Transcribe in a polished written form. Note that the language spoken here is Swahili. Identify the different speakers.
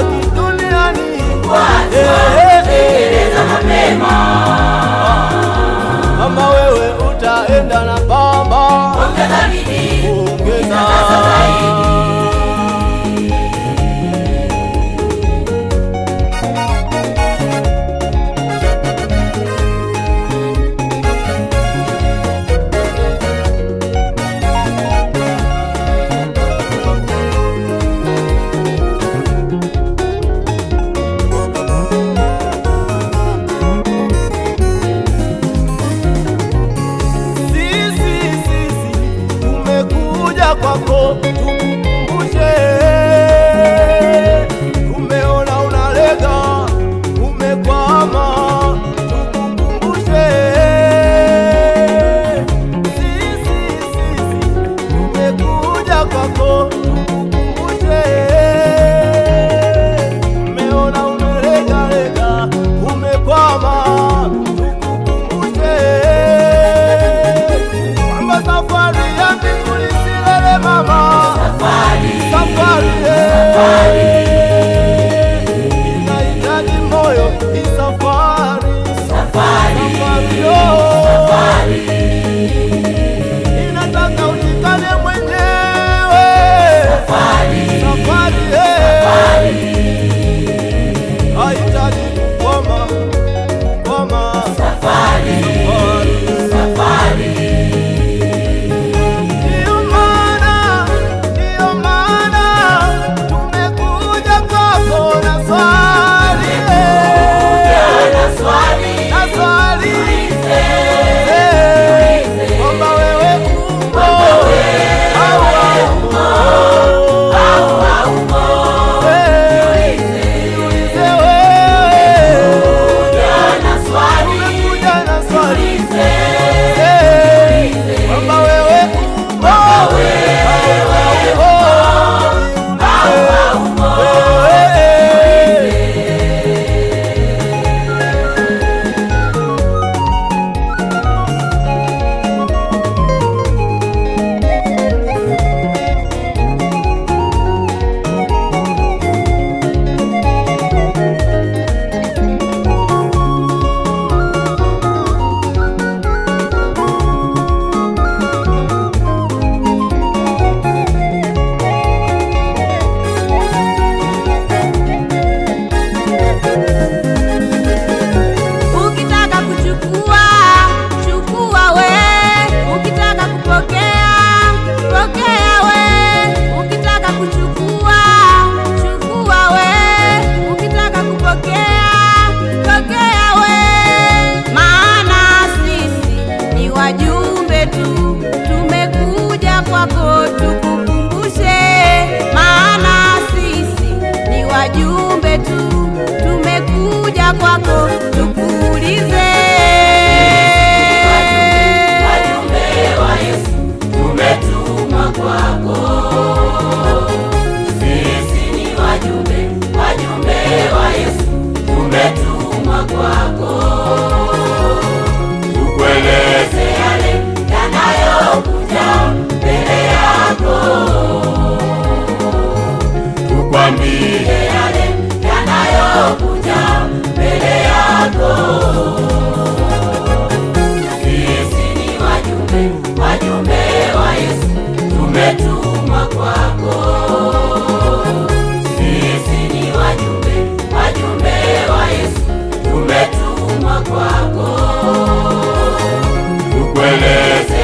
Speaker 1: utabaki duniani.
Speaker 2: Tekeleza mapema.
Speaker 1: Kama wewe utaenda na Baba,
Speaker 2: ongeza bidii,
Speaker 1: ongeza
Speaker 2: zaidi.
Speaker 1: kwako tukukumbushe, tumeona unalega, umekwama, tukukumbushe. Sisi tumekuja kwako tukukumbushe, tumeona unalega, umekwama, tukukumbushe kwamba safari ya mbinguni mama, safari inahitaji moyo, safari inataka ujikane mwenyewe, safari haihitaji kukoma, safari.
Speaker 3: Wajumbe tu tumekuja kwako tukuulize,
Speaker 2: wajumbe wa Yesu tumetumwa kwako. Sisi ni wajumbe wa Yesu tumetumwa kwako, tukueleze yale yanayokuja mbele yako, tukwambie yale yanayokuja mbele yako. Sisi ni wajumbe wa Yesu tumetumwa kwako. Sisi ni wajumbe wa Yesu tumetumwa kwako, tukueleze